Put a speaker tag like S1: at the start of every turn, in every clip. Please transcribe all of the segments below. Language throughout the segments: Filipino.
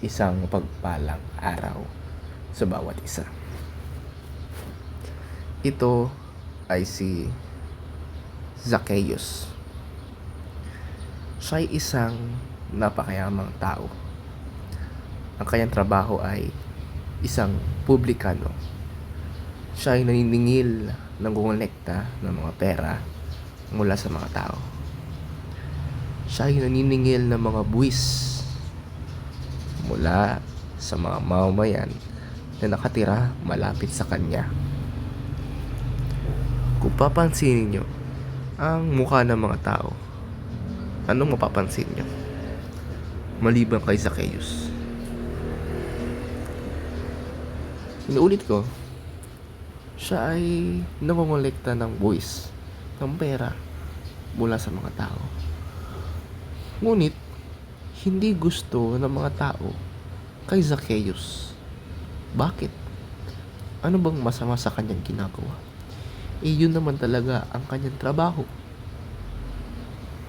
S1: isang pagpalang araw sa bawat isa. Ito ay si Zacchaeus. Siya ay isang napakayamang tao. Ang kanyang trabaho ay isang publikano. Siya ay naniningil ng ngongolekta ng mga pera mula sa mga tao. Siya ay naniningil ng mga buwis mula sa mga mamamayan na nakatira malapit sa kanya. Kung papansinin nyo ang mukha ng mga tao, anong mapapansin nyo? Maliban kay Zacchaeus. Inuulit ko, siya ay nangongolekta ng buwis, ng pera mula sa mga tao. Ngunit, hindi gusto ng mga tao kay Zacchaeus. Bakit? Ano bang masama sa kanyang ginagawa? Yun naman talaga ang kanyang trabaho.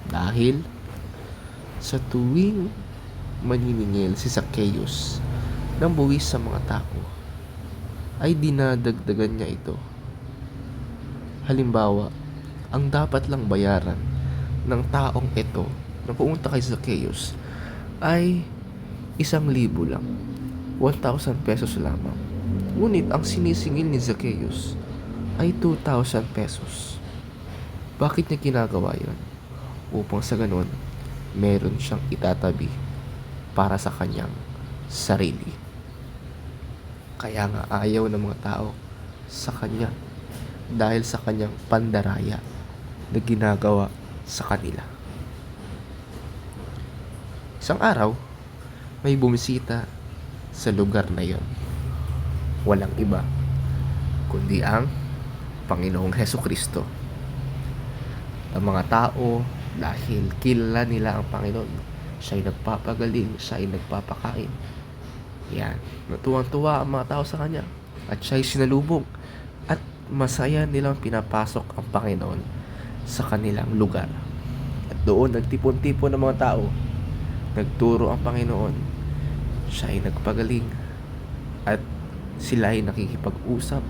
S1: Dahil sa tuwing maniningil si Zacchaeus ng buwis sa mga tao, ay dinadagdagan niya ito. Halimbawa, ang dapat lang bayaran ng taong ito na pumunta kay Zacchaeus ay 1,000 lang, 1,000 pesos lamang. Ngunit ang sinisingil ni Zacchaeus ay 2,000 pesos. Bakit niya ginagawa yun? Upang sa ganun, meron siyang itatabi para sa kanyang sarili. Kaya nga ayaw ng mga tao sa kanya dahil sa kanyang pandaraya na ginagawa sa kanila. Isang araw, may bumisita sa lugar na yon. Walang iba kundi ang Panginoong Hesukristo. Ang mga tao, dahil kilala nila ang Panginoon, siya ay nagpapagaling, siya ay nagpapakain. Yan, natuwang-tuwa ang mga tao sa kanya at siya ay sinalubong at masaya nilang pinapasok ang Panginoon sa kanilang lugar. At doon nagtipon-tipon ng mga tao, nagturo ang Panginoon, siya ay nagpagaling at sila ay nakikipag-usap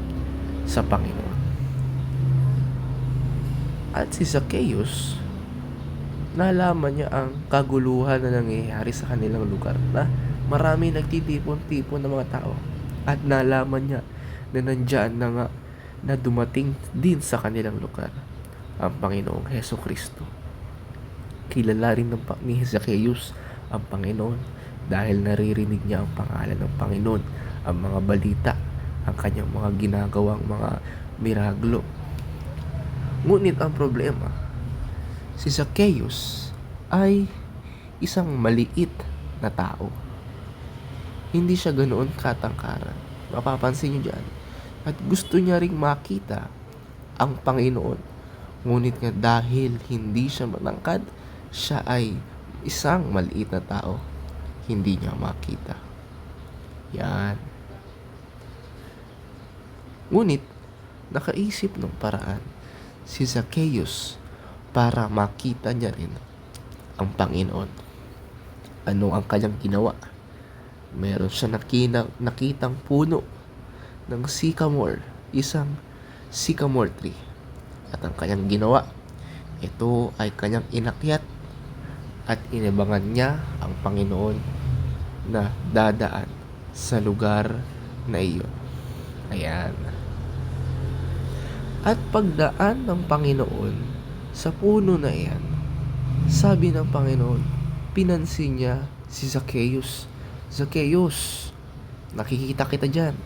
S1: sa Panginoon. At si Zacchaeus, nalaman niya ang kaguluhan na nangyayari sa kanilang lugar, na marami nagtitipon-tipon ng mga tao, at nalaman niya na nandyan na nga na dumating din sa kanilang lugar ang Panginoong Hesukristo. Kilala rin ni Zacchaeus ang Panginoon dahil naririnig niya ang pangalan ng Panginoon, ang mga balita, ang kanyang mga ginagawang mga miraglo. Ngunit ang problema, si Zacchaeus ay isang maliit na tao. Hindi siya ganoon katangkaran. Mapapansin niyo dyan. At gusto niya ring makita ang Panginoon. Ngunit nga dahil hindi siya matangkad, siya ay isang maliit na tao. Hindi niya makita. Yan. Ngunit, nakaisip ng paraan si Zacchaeus para makita niya rin ang Panginoon. Ano ang kanyang ginawa? Meron siya nakitang puno ng sycamore, isang sycamore tree. At ang kanyang ginawa, ito ay kanyang inakyat at inabangan niya ang Panginoon na dadaan sa lugar na iyon. Ayan. At pagdaan ng Panginoon sa puno na iyan, sabi ng Panginoon, pinansin niya si Zacchaeus. Zacchaeus, nakikita kita dyan.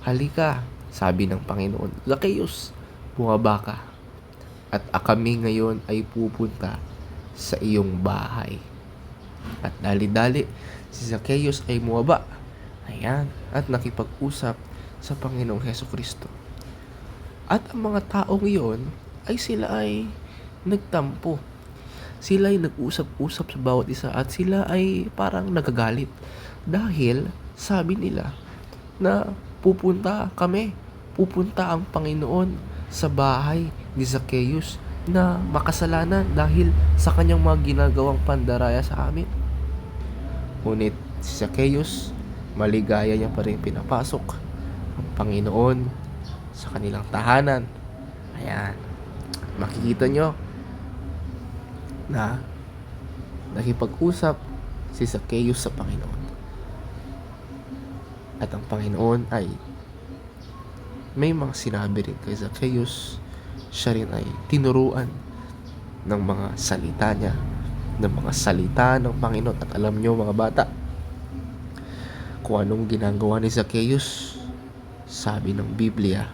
S1: Halika, sabi ng Panginoon. Zacchaeus, bumaba ka. At kami ngayon ay pupunta sa iyong bahay. At dali-dali, si Zacchaeus ay bumaba. Ayan, at nakipag-usap sa Panginoong Hesukristo. At ang mga taong iyon ay sila ay nagtampo. Sila ay nag-usap-usap sa bawat isa at sila ay parang nagagalit. Dahil sabi nila na pupunta ang Panginoon sa bahay ni Zacchaeus na makasalanan dahil sa kanyang mga ginagawang pandaraya sa amin. Ngunit si Zacchaeus, maligaya niya pa rin pinapasok ang Panginoon sa kanilang tahanan. Ayan, makikita nyo na nakipag-usap si Zacchaeus sa Panginoon. At ang Panginoon ay may mga sinabi rin kay Zacchaeus. Siya rin ay tinuruan ng mga salita niya, ng mga salita ng Panginoon. At alam nyo mga bata, kung anong ginagawa ni Zacchaeus, sabi ng Biblia,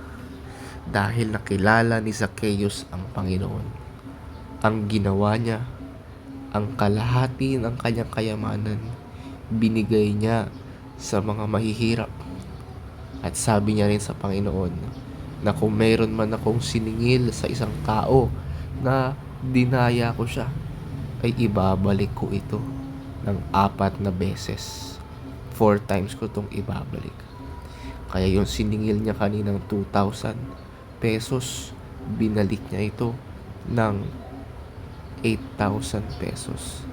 S1: dahil nakilala ni Zacchaeus ang Panginoon, ang ginawa niya, ang kalahati ng kanyang kayamanan, binigay niya sa mga mahihirap. At sabi niya rin sa Panginoon na kung mayroon man akong siningil sa isang tao na dinaya ko siya, ay ibabalik ko ito ng 4 na beses. 4 times ko itong ibabalik. Kaya yung siningil niya kaninang 2,000 pesos, binalik niya ito ng 8,000 pesos.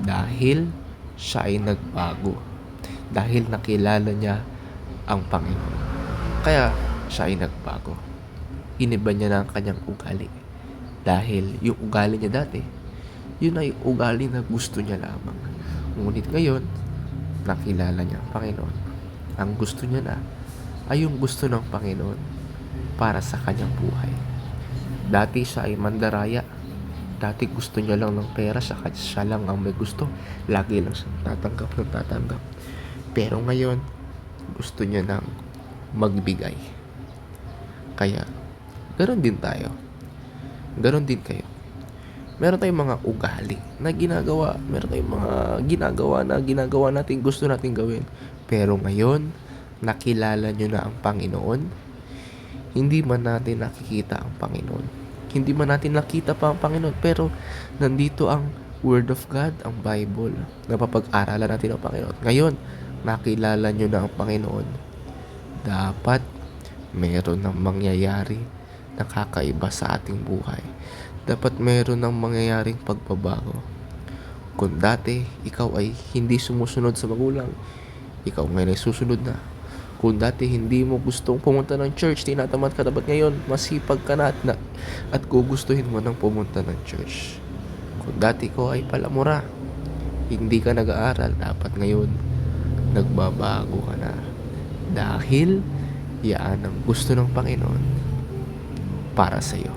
S1: Dahil siya ay nagbago. Dahil nakilala niya ang Panginoon. Kaya siya ay nagbago. Iniba niya na ang kanyang ugali. Dahil yung ugali niya dati, yun ay ugali na gusto niya lamang. Ngunit ngayon, nakilala niya ang Panginoon. Ang gusto niya na ay yung gusto ng Panginoon para sa kanyang buhay. Dati siya ay mandaraya. Dati gusto niya lang ng pera, siya lang ang may gusto. Lagi lang siya tatanggap. Pero ngayon, gusto niya nang magbigay. Kaya, ganoon din tayo. Ganoon din kayo. Meron tayong mga ugali na ginagawa. Meron tayong mga ginagawa natin, gusto natin gawin. Pero ngayon, nakilala nyo na ang Panginoon. Hindi man natin nakikita ang Panginoon. Hindi man natin nakita pa ang Panginoon. Pero nandito ang Word of God, ang Bible. Napapag-aralan natin ang Panginoon. Ngayon, nakilala nyo na ang Panginoon. Dapat meron ng mangyayari na kakaiba sa ating buhay. Dapat meron ng mangyayaring pagbabago. Kung dati, ikaw ay hindi sumusunod sa magulang, ikaw ngayon ay susunod na. Kung dati hindi mo gustong pumunta ng church, tinatamad ka, dapat ngayon masipag ka na at gugustuhin mo nang pumunta ng church. Kung dati ko ay palamura, hindi ka nag-aaral, dapat ngayon nagbabago ka na. Dahil yan ang gusto ng Panginoon para sa iyo.